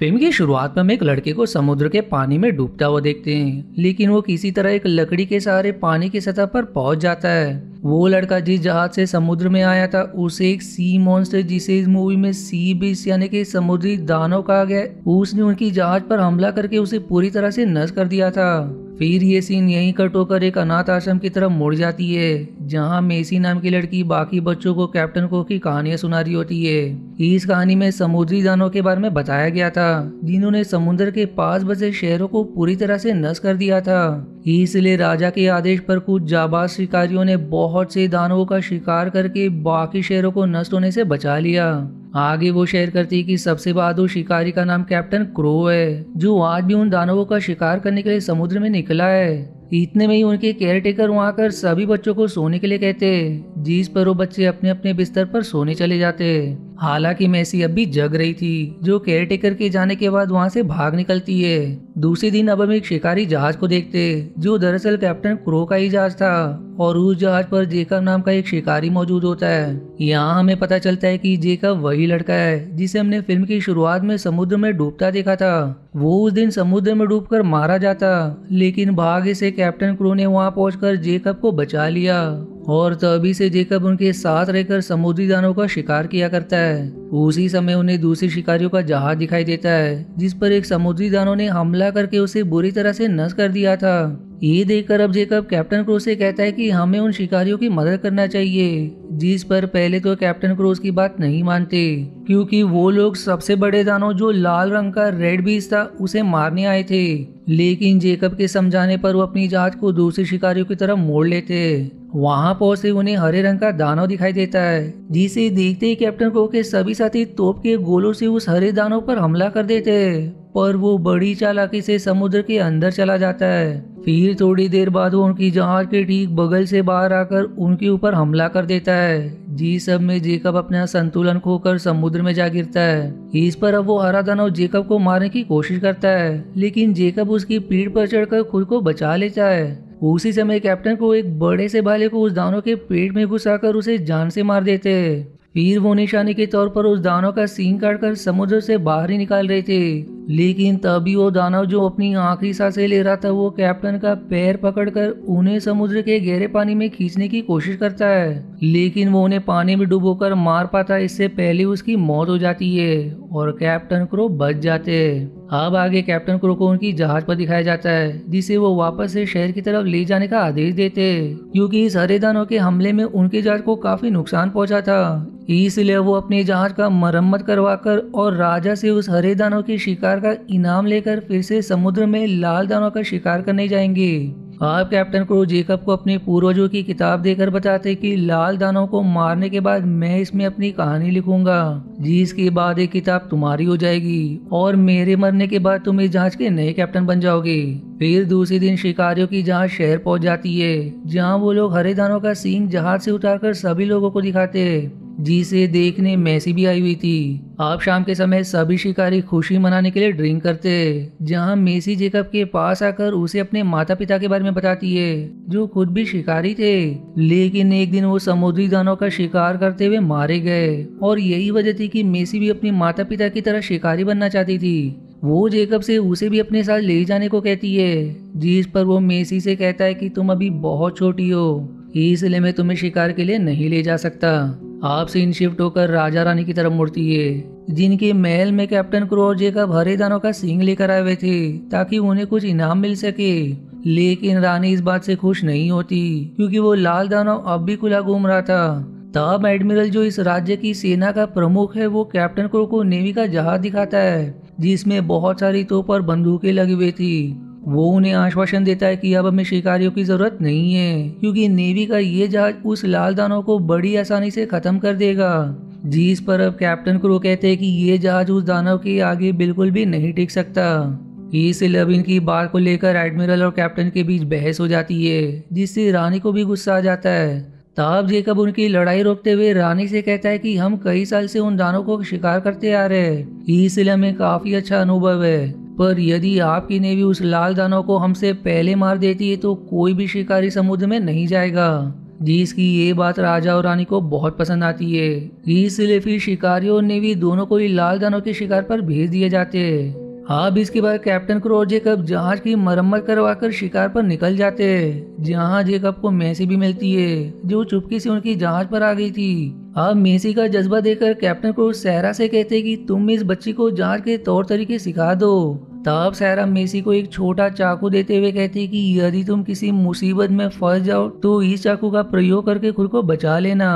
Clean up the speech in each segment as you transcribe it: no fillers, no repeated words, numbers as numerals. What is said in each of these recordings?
Film की शुरुआत में हम एक लड़के को समुद्र के पानी में डूबता हुआ देखते हैं, लेकिन वो किसी तरह एक लकड़ी के सहारे पानी की सतह पर पहुंच जाता है। वो लड़का जिस जहाज से समुद्र में आया था उसे एक सी मॉन्स्टर, जिसे इस मूवी में सी बीस्ट यानी कि समुद्री दानव कहा गया, उसने उनकी जहाज पर हमला करके उसे पूरी तरह से नष्ट कर दिया था। फिर ये सीन यहीं कट होकर एक अनाथ आश्रम की तरफ मुड़ जाती है, जहां मेसी नाम की लड़की बाकी बच्चों को कैप्टन कुक की कहानियां सुना रही होती है। इस कहानी में समुद्री दानव के बारे में बताया गया था, जिन्होंने समुद्र के पास बसे शहरों को पूरी तरह से नष्ट कर दिया था। इसलिए राजा के आदेश पर कुछ जाबाज शिकारियों ने बहुत से दानवों का शिकार करके बाकी शहरों को नष्ट होने से बचा लिया। आगे वो शेयर करती है कि सबसे बहादुर शिकारी का नाम कैप्टन क्रो है, जो आज भी उन दानवों का शिकार करने के लिए समुद्र में निकला है। इतने में ही उनके केयरटेकर वहां आकर सभी बच्चों को सोने के लिए कहते, जिस पर वो बच्चे अपने अपने बिस्तर पर सोने चले जाते। हालांकि मैसी अब भी जग रही थी, जो केयरटेकर के जाने के बाद वहां से भाग निकलती है। दूसरे दिन अब हम एक शिकारी जहाज को देखते, जो दरअसल कैप्टन क्रो का ही जहाज था, और उस जहाज पर जेकब नाम का एक शिकारी मौजूद होता है। यहाँ हमें पता चलता है कि जेकब वही लड़का है जिसे हमने फिल्म की शुरुआत में समुद्र में डूबता देखा था। वो उस दिन समुद्र में डूबकर मारा जाता, लेकिन भाग्य से कैप्टन क्रो ने वहां पहुंचकर जेकब को बचा लिया, और तभी से जेकब उनके साथ रहकर समुद्री दानवों का शिकार किया करता है। उसी समय उन्हें दूसरे शिकारियों का जहाज दिखाई देता है, जिस पर एक समुद्री दानव ने हमला करके उसे बुरी तरह से नष्ट कर दिया था। ये देखकर अब जेकब कैप्टन क्रो से कहता है कि हमें उन शिकारियों की मदद करना चाहिए, जिस पर पहले तो कैप्टन क्रो की बात नहीं मानते, क्योंकि वो लोग सबसे बड़े दानव जो लाल रंग का रेड बीस्ट था उसे मारने आए थे। लेकिन जेकब के समझाने पर वो अपनी जहाज को दूसरे शिकारियों की तरफ मोड़ लेते। वहां पहुंचते उन्हें हरे रंग का दानव दिखाई देता है, जिसे देखते ही कैप्टन क्रो के सभी साथी तोप के गोलों से उस हरे दानव पर हमला कर देते, पर वो बड़ी चालाकी से समुद्र के अंदर चला जाता है। फिर थोड़ी देर बाद वो उनकी जहाज के ठीक बगल से बाहर आकर उनके ऊपर हमला कर देता है। जी सब में जेकब अपना संतुलन खोकर समुद्र में जा गिरता है। इस पर अब वो हरा दानव जेकब को मारने की कोशिश करता है, लेकिन जेकब उसकी पीठ पर चढ़कर खुद को बचा लेता है। उसी समय कैप्टन को एक बड़े से भाले को उस दानव के पेट में घुसाकर उसे जान से मार देते। फिर वो निशाने के तौर पर उस दानव का सींग काटकर समुद्र से बाहर ही निकाल रहे थे, लेकिन तभी वो दानव जो अपनी आखिरी सांसें ले रहा था, वो कैप्टन का पैर पकड़कर उन्हें समुद्र के गहरे पानी में खींचने की कोशिश करता है, लेकिन वो उन्हें पानी में डुबोकर मार पाता इससे पहले उसकी मौत हो जाती है और कैप्टन क्रो बच जाते। अब आगे कैप्टन क्रो को उनकी जहाज पर दिखाया जाता है, जिसे वो वापस से शहर की तरफ ले जाने का आदेश देते, क्योंकि इस हरे दानव के हमले में उनके जहाज को काफी नुकसान पहुंचा था। इसलिए वो अपने जहाज का मरम्मत करवाकर और राजा से उस हरे दानव के शिकार का इनाम लेकर फिर से समुद्र में लाल दानव का शिकार करने जाएंगे। आप कैप्टन क्रो जेकब को अपने पूर्वजों की किताब देकर बताते कि लाल दानव को मारने के बाद मैं इसमें अपनी कहानी लिखूंगा, जिसके बाद एक किताब तुम्हारी हो जाएगी और मेरे मरने के बाद तुम इस जहाज के नए कैप्टन बन जाओगे। फिर दूसरे दिन शिकारियों की जहाज शहर पहुंच जाती है, जहां वो लोग हरे दानव का सींग जहाज से उतारकर सभी लोगों को दिखाते, जिसे देखने मैसी भी आई हुई थी। अब शाम के समय सभी शिकारी खुशी मनाने के लिए ड्रिंक करते, जहां मेसी जेकब के पास आकर उसे अपने माता पिता के बारे में बताती है, जो खुद भी शिकारी थे, लेकिन एक दिन वो समुद्री दानव का शिकार करते हुए मारे गए, और यही वजह थी कि मेसी भी अपने माता पिता की तरह शिकारी बनना चाहती थी। वो जेकब से उसे भी अपने साथ ले जाने को कहती है, जिस पर वो मेसी से कहता है कि तुम अभी बहुत छोटी हो, इसलिए मैं तुम्हें शिकार के लिए नहीं ले जा सकता। आप सीन शिफ्ट होकर राजा रानी की तरफ मुड़ती है, जिनके महल में कैप्टन क्रो और जेकब हरे दानव का सींग लेकर आए हुए थे, ताकि उन्हें कुछ इनाम मिल सके। लेकिन रानी इस बात से खुश नहीं होती, क्योंकि वो लाल दानव अब भी खुला घूम रहा था। तब एडमिरल, जो इस राज्य की सेना का प्रमुख है, वो कैप्टन क्रो को नेवी का जहाज दिखाता है, जिसमें बहुत सारी तोप और बंदूकें लगी हुई थी। वो उन्हें आश्वासन देता है कि अब हमें शिकारियों की जरूरत नहीं है, क्योंकि नेवी का ये जहाज उस लाल दानव को बड़ी आसानी से खत्म कर देगा। जिस पर अब कैप्टन क्रो कहते हैं कि ये जहाज उस दानव के आगे बिल्कुल भी नहीं टिक सकता। इसलिए अब इनकी बात को लेकर एडमिरल और कैप्टन के बीच बहस हो जाती है, जिससे रानी को भी गुस्सा आ जाता है। तब जेकब उनकी लड़ाई रोकते हुए रानी से कहता है कि हम कई साल से उन दानव को शिकार करते आ रहे हैं, इसलिए हमें काफी अच्छा अनुभव है, पर यदि आपकी नेवी उस लाल दानव को हमसे पहले मार देती है तो कोई भी शिकारी समुद्र में नहीं जाएगा। जिसकी ये बात राजा और रानी को बहुत पसंद आती है। इसलिए फिर शिकारियों और नेवी दोनों को ही लाल दानव के शिकार पर भेज दिए जाते हैं। अब इसके बाद कैप्टन क्रो और जेकब जहाज की मरम्मत करवाकर शिकार पर निकल जाते हैं, जहां जेकब को मेसी भी मिलती है जो चुपके से उनकी जहाज पर आ गई थी। अब मेसी का जज्बा देखकर कैप्टन क्रो सहरा से कहते हैं कि तुम इस बच्ची को जहाज के तौर तरीके सिखा दो। तब सहरा मेसी को एक छोटा चाकू देते हुए कहती कि यदि तुम किसी मुसीबत में फंस जाओ तो इस चाकू का प्रयोग करके खुद को बचा लेना।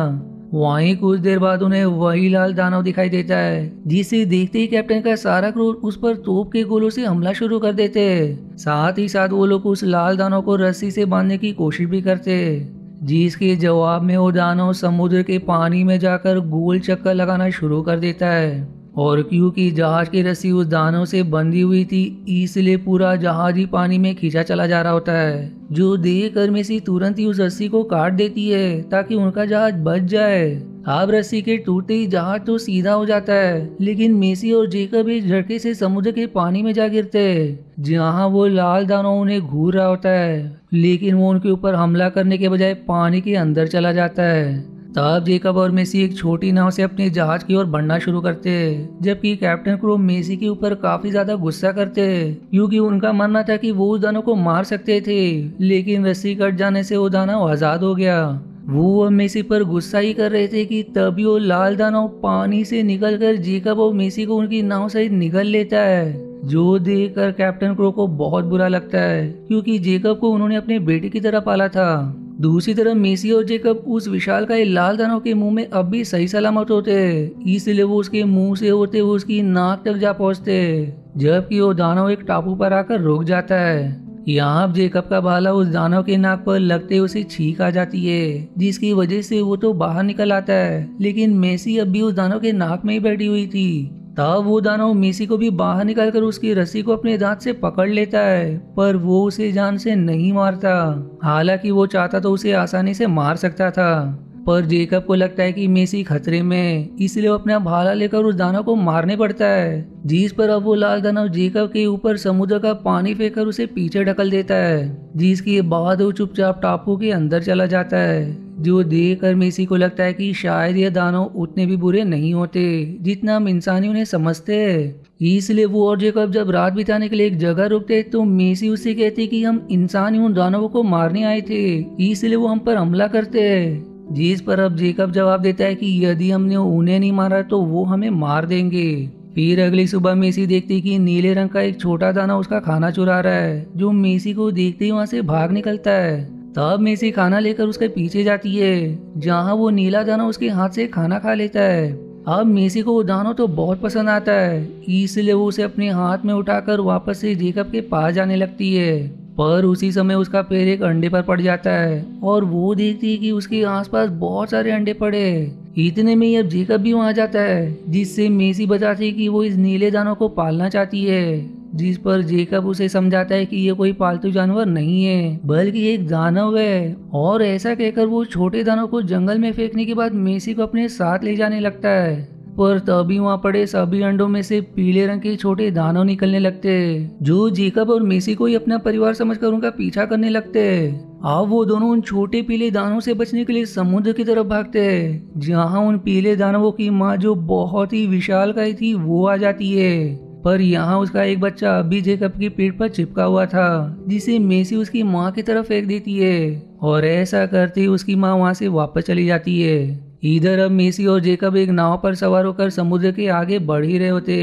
वहीं कुछ देर बाद उन्हें वही लाल दानव दिखाई देता है, जिसे देखते ही कैप्टन का सारा क्रू उस पर तोप के गोलों से हमला शुरू कर देते हैं। साथ ही साथ वो लोग उस लाल दानव को रस्सी से बांधने की कोशिश भी करते हैं, जिसके जवाब में वो दानव समुद्र के पानी में जाकर गोल चक्कर लगाना शुरू कर देता है। और क्योंकि जहाज की रस्सी उस दानव से बंधी हुई थी, इसलिए पूरा जहाज ही पानी में खींचा चला जा रहा होता है, जो देखकर मेसी तुरंत ही उस रस्सी को काट देती है ताकि उनका जहाज बच जाए। अब रस्सी के टूटते ही जहाज तो सीधा हो जाता है, लेकिन मेसी और जेकब एक झटके से समुद्र के पानी में जा गिरते हैं, जहां वो लाल दानव उन्हें घूर रहा होता है, लेकिन वो उनके ऊपर हमला करने के बजाय पानी के अंदर चला जाता है। तब जेकब और मेसी एक छोटी नाव से अपने जहाज की ओर बढ़ना शुरू करते हैं, जबकि कैप्टन क्रो मेसी के ऊपर काफी ज्यादा गुस्सा करते हैं, क्योंकि उनका मानना था कि वो उस दानव को मार सकते थे, लेकिन रस्सी कट जाने से वो दानव आजाद हो गया। वो मेसी पर गुस्सा ही कर रहे थे कि तभी वो लाल दानव पानी से निकलकर जेकब और मेसी को उनकी नाव सहित निगल लेता है, जो देखकर कैप्टन क्रो को बहुत बुरा लगता है, क्योंकि जेकब को उन्होंने अपने बेटे की तरह पाला था। दूसरी तरफ मेसी और जेकब उस विशालकाय लाल दानव के मुंह में अब भी सही सलामत होते हैं, इसलिए वो उसके मुंह से होते हुए उसकी नाक तक जा पहुंचते, जबकि वो दानव एक टापू पर आकर रुक जाता है। यहाँ जेकब का भाला उस दानव के नाक पर लगते उसे छींक आ जाती है, जिसकी वजह से वो तो बाहर निकल आता है, लेकिन मेसी अब भी उस दानव के नाक में ही बैठी हुई थी। तब वो दानव मेसी को भी बाहर निकालकर उसकी रस्सी को अपने दांत से पकड़ लेता है, पर वो उसे जान से नहीं मारता। हालांकि वो चाहता तो उसे आसानी से मार सकता था, पर जेकब को लगता है कि मेसी खतरे में, इसलिए वो अपना भाला लेकर उस दानव को मारने पड़ता है, जिस पर अब वो लाल दानव जेकब के ऊपर समुद्र का पानी फेंककर उसे पीछे ढकल देता है, जिसके बाद वो चुपचाप टापू के अंदर चला जाता है, जो देखकर मेसी को लगता है कि शायद ये दानव उतने भी बुरे नहीं होते जितना हम इंसानी उन्हें समझते हैं। इसलिए वो और जेकब जब रात बिताने के लिए एक जगह रुकते तो मेसी उससे कहती कि हम इंसान उन दानवों को मारने आए थे, इसलिए वो हम पर हमला करते हैं। जिस पर अब जेकब जवाब देता है कि यदि हमने उन्हें नहीं मारा तो वो हमें मार देंगे। फिर अगली सुबह मेसी देखती कि नीले रंग का एक छोटा दाना उसका खाना चुरा रहा है, जो मेसी को देखते ही वहां से भाग निकलता है। तब मेसी खाना लेकर उसके पीछे जाती है, जहां वो नीला दाना उसके हाथ से खाना खा लेता है। अब मेसी को वो दाना तो बहुत पसंद आता है, इसलिए वो उसे अपने हाथ में उठाकर वापस से जेकब के पास जाने लगती है, पर उसी समय उसका पैर एक अंडे पर पड़ जाता है और वो देखती है कि उसके आसपास बहुत सारे अंडे पड़े हैं। इतने में ही अब जेकब भी वहां जाता है, जिससे मेसी बताती है कि वो इस नीले दानों को पालना चाहती है, जिस पर जेकब उसे समझाता है कि ये कोई पालतू जानवर नहीं है बल्कि एक दानव है, और ऐसा कहकर वो छोटे दानव को जंगल में फेंकने के बाद मेसी को अपने साथ ले जाने लगता है। पर तभी वहां पड़े सभी अंडों में से पीले रंग के छोटे दानव निकलने लगते, जो जेकब और मेसी को ही अपना परिवार समझकर उनका पीछा करने लगते। अब वो दोनों उन छोटे पीले दानों से बचने के लिए समुद्र की तरफ भागते हैं, जहां उन पीले दानवों की माँ जो बहुत ही विशालकाय थी वो आ जाती है। पर यहाँ उसका एक बच्चा अभी जेकब की पीठ पर चिपका हुआ था, जिसे मेसी उसकी माँ की तरफ फेंक देती है, और ऐसा करते ही उसकी माँ वहाँ से वापस चली जाती है। इधर अब मेसी और जेकब एक नाव पर सवार होकर समुद्र के आगे बढ़ ही रहे होते,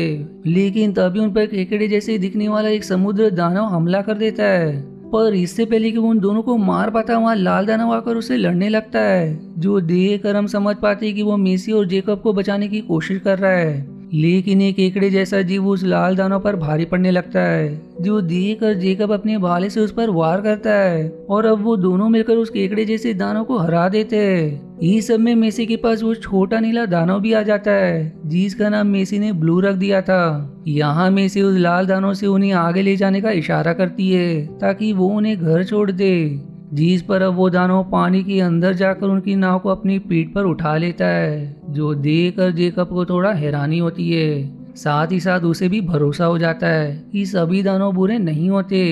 लेकिन तभी उन पर केकड़े जैसे दिखने वाला एक समुद्र दानव हमला कर देता है। पर इससे पहले कि वो उन दोनों को मार पाता, वहाँ लाल दानव आकर उससे लड़ने लगता है, जो देख कर हम समझ पाते हैं कि वो मेसी और जेकब को बचाने की कोशिश कर रहा है। लेकिन एक केकड़े जैसा जीव उस लाल दानव पर भारी पड़ने लगता है, जो देखकर जेकब अपने भाले से उस पर वार करता है, और अब वो दोनों मिलकर उस केकड़े जैसे दानव को हरा देते हैं। इस सब में मेसी के पास वो छोटा नीला दानव भी आ जाता है, जिसका नाम मेसी ने ब्लू रख दिया था। यहाँ मेसी उस लाल दानव से उन्हें आगे ले जाने का इशारा करती है ताकि वो उन्हें घर छोड़ दे, जिस पर अब वो दानव पानी के अंदर जाकर उनकी नाव को अपनी पीठ पर उठा लेता है, जो देखकर जेकब को थोड़ा हैरानी होती है। साथ ही साथ उसे भी भरोसा हो जाता है कि सभी दानव बुरे नहीं होते।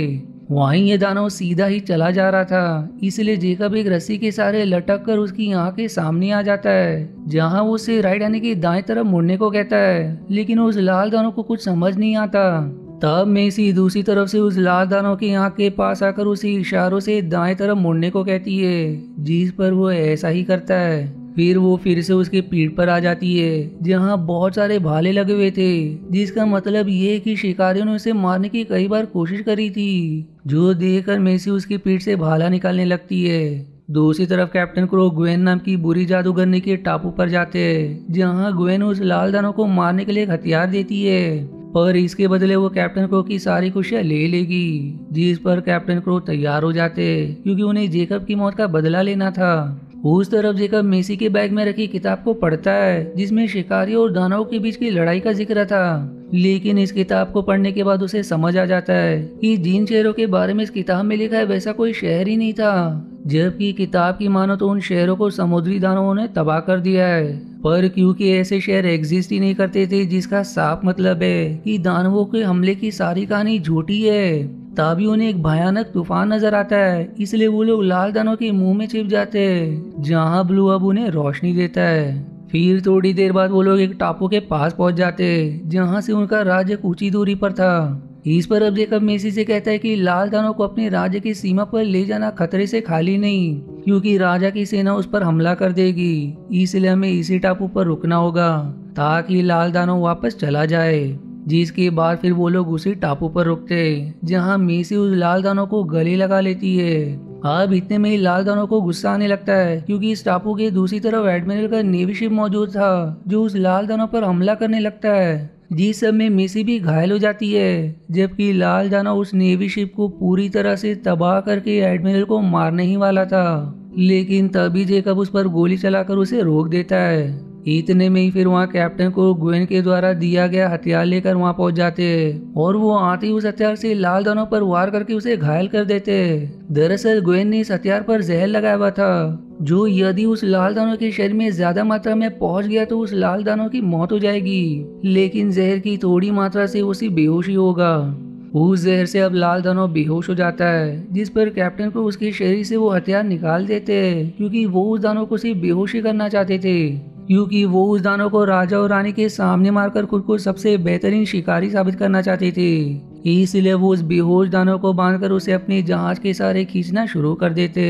वहीं ये दानव सीधा ही चला जा रहा था, इसलिए जेकब एक रस्सी के सहारे लटक कर उसकी आंख के सामने आ जाता है, जहां वो उसे राइट यानी कि दाएं तरफ मुड़ने को कहता है, लेकिन उस लाल दानव को कुछ समझ नहीं आता। तब मेसी दूसरी तरफ से उस लाल दानव की आंख के पास आकर उसे इशारों से दाएं तरफ मुड़ने को कहती है, जिस पर वो ऐसा ही करता है। फिर वो फिर से उसके पीठ पर आ जाती है, जहां बहुत सारे भाले लगे हुए थे, जिसका मतलब ये है कि शिकारियों ने उसे मारने की कई बार कोशिश करी थी, जो देखकर मेसी उसकी पीठ से भाला निकालने लगती है। दूसरी तरफ कैप्टन क्रो ग्वेन नाम की बुरी जादूगरनी के टापू पर जाते हैं, जहां ग्वेन उस लाल दानव को मारने के लिए एक हथियार देती है, पर इसके बदले वो कैप्टन क्रो की सारी खुशियां ले लेगी, जिस पर कैप्टन क्रो तैयार हो जाते क्योंकि उन्हें जेकब की मौत का बदला लेना था। उस तरफ जेकब मेसी के बैग में रखी किताब को पढ़ता है, जिसमें शिकारियों और दानवों के बीच की लड़ाई का जिक्र था, लेकिन इस किताब को पढ़ने के बाद उसे समझ आ जाता है कि जिन शहरों के बारे में इस किताब में लिखा है वैसा कोई शहर ही नहीं था, जबकि किताब की मानो तो उन शहरों को समुद्री दानवों ने तबाह कर दिया है। पर क्योंकि ऐसे शहर एग्जिस्ट ही नहीं करते थे, जिसका साफ मतलब है कि दानवों के हमले की सारी कहानी झूठी है, तभी उन्हें एक भयानक तूफान नजर आता है, इसलिए वो लोग लाल दानव के मुंह में छिप जाते हैं, जहां ब्लू अब उन्हें रोशनी देता है। फिर थोड़ी देर बाद वो लोग एक टापू के पास पहुंच जाते हैं, जहां से उनका राज्य ऊंची दूरी पर था। इस पर अब जेकब मेसी से कहता है कि लाल दानव को अपने राज्य की सीमा पर ले जाना खतरे से खाली नहीं, क्योंकि राजा की सेना उस पर हमला कर देगी, इसलिए हमें इसी टापू पर रुकना होगा ताकि लाल दानव वापस चला जाए। जिसके बाद फिर वो लोग उसी टापू पर रुकते, जहां मेसी उस लाल दानव को गले लगा लेती है। अब इतने में ही लाल दानव को गुस्सा आने लगता है, क्योंकि इस टापू के दूसरी तरफ एडमिरल का नेवी शिप मौजूद था, जो उस लाल दानव पर हमला करने लगता है, जिस सब में मेसी भी घायल हो जाती है, जबकि लाल दानव उस नेवी शिप को पूरी तरह से तबाह करके एडमिरल को मारने ही वाला था, लेकिन तभी जेकब उस पर गोली चलाकर उसे रोक देता है। इतने में ही फिर वहाँ कैप्टन को ग्वेन के द्वारा दिया गया हथियार लेकर वहाँ पहुंच जाते हैं, और वो आते ही उस हथियार से लाल दानव पर वार करके उसे घायल कर देते हैं। दरअसल ग्वेन ने इस हथियार पर जहर लगाया हुआ था, जो यदि उस लाल दानव के शरीर में ज्यादा मात्रा में पहुंच गया तो उस लाल दानव की मौत हो जाएगी, लेकिन जहर की थोड़ी मात्रा से उसी बेहोशी होगा। उस जहर से अब लाल दानव बेहोश हो जाता है, जिस पर कैप्टन को उसके शरीर से वो हथियार निकाल देते हैं, क्योंकि वो उस दानव को सिर्फ बेहोशी करना चाहते थे, क्योंकि वो उस दानव को राजा और रानी के सामने मारकर खुद को सबसे बेहतरीन शिकारी साबित करना चाहते थे। इसलिए वो उस बेहोश दानव को बांधकर उसे अपने जहाज के सहारे खींचना शुरू कर देते।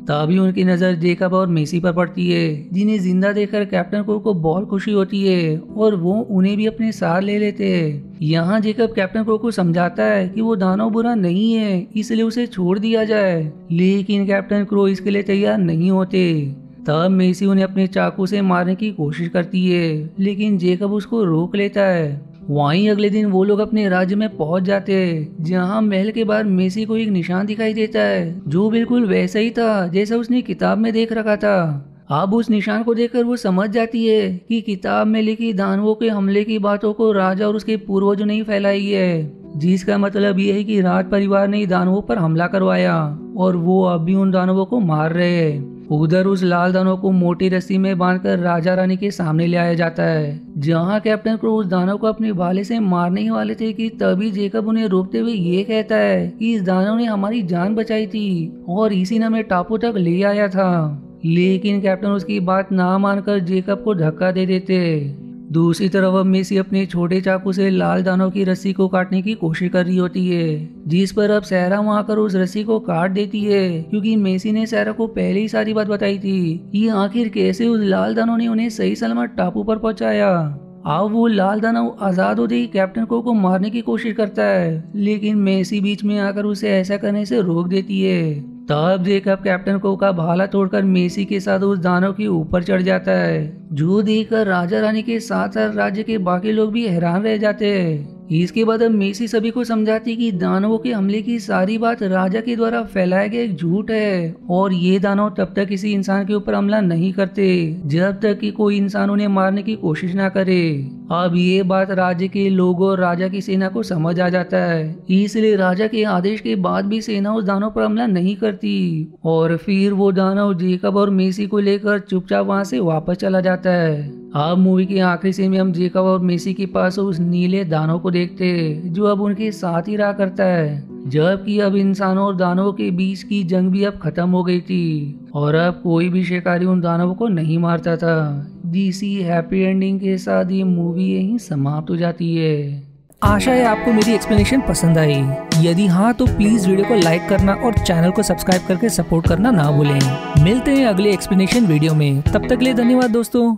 तभी उनकी नजर जेकब और मेसी पर पड़ती है, जिन्हें जिंदा देखकर कैप्टन को बहुत खुशी होती है, और वो उन्हें भी अपने साथ ले लेते हैं। यहाँ जेकब कैप्टन को समझाता है कि वो दानव बुरा नहीं है, इसलिए उसे छोड़ दिया जाए, लेकिन कैप्टन क्रो इसके लिए तैयार नहीं होते। तब मेसी उन्हें अपने चाकू से मारने की कोशिश करती है, लेकिन जेकब उसको रोक लेता है। वहीं अगले दिन वो लोग अपने राज्य में पहुंच जाते हैं, जहां महल के बाहर मेसी को एक निशान दिखाई देता है, जो बिल्कुल वैसा ही था जैसा उसने किताब में देख रखा था। अब उस निशान को देखकर वो समझ जाती है कि किताब में लिखी दानवों के हमले की बातों को राजा और उसके पूर्वजों ने ही फैलाई है, जिसका मतलब ये है कि राज परिवार ने दानवों पर हमला करवाया, और वो अब भी उन दानवों को मार रहे हैं। उधर उस लाल दानव को मोटी रस्सी में बांधकर राजा रानी के सामने ले आया जाता है, जहां कैप्टन क्रो उस दानव को अपने भाले से मारने ही वाले थे कि तभी जेकब उन्हें रोकते हुए ये कहता है कि इस दानव ने हमारी जान बचाई थी और इसी ने हमें टापू तक ले आया था। लेकिन कैप्टन उसकी बात ना मानकर जेकब को धक्का दे देते। दूसरी तरफ अब मेसी अपने छोटे चाकू से लाल दानव की रस्सी को काटने की कोशिश कर रही होती है, जिस पर अब सहरा वहां आकर उस रस्सी को काट देती है, क्योंकि मेसी ने सहरा को पहले ही सारी बात बताई थी कि आखिर कैसे उस लाल दानव ने उन्हें सही सलामत टापू पर पहुंचाया। अब वो लाल दानव आजाद होते ही कैप्टन को मारने की कोशिश करता है, लेकिन मेसी बीच में आकर उसे ऐसा करने से रोक देती है। तब जेकब कैप्टन को का भाला तोड़कर मेसी के साथ उस दानव के ऊपर चढ़ जाता है, जो देखकर राजा रानी के साथ साथ राज्य के बाकी लोग भी हैरान रह जाते हैं। इसके बाद अब मेसी सभी को समझाती कि दानवों के हमले की सारी बात राजा के द्वारा फैलाया गया एक झूठ है, और ये दानव तब तक किसी इंसान के ऊपर हमला नहीं करते जब तक कि कोई इंसान उन्हें मारने की कोशिश ना करे। अब ये बात राज्य के लोगों और राजा की सेना को समझ आ जाता है, इसलिए राजा के आदेश के बाद भी सेना उस दानव पर हमला नहीं करती, और फिर वो दानव जेकब और मेसी को लेकर चुपचाप वहां से वापस चला जाता है। अब मूवी के आखिरी सीन में हम जेकब और मेसी के पास उस नीले दानव को देखते हैं जो अब उनके साथ ही रहा करता है, जबकि अब इंसानों और दानवों के बीच की जंग भी अब खत्म हो गई थी और अब कोई भी शिकारी उन दानवों को नहीं मारता था। इसी हैप्पी एंडिंग के साथ ये मूवी यहीं समाप्त हो जाती है। आशा है आपको मेरी एक्सप्लेनेशन पसंद आई। यदि हाँ तो प्लीज वीडियो को लाइक करना और चैनल को सब्सक्राइब करके सपोर्ट करना ना भूलें। मिलते हैं अगले एक्सप्लेनेशन वीडियो में, तब तक के लिए धन्यवाद दोस्तों।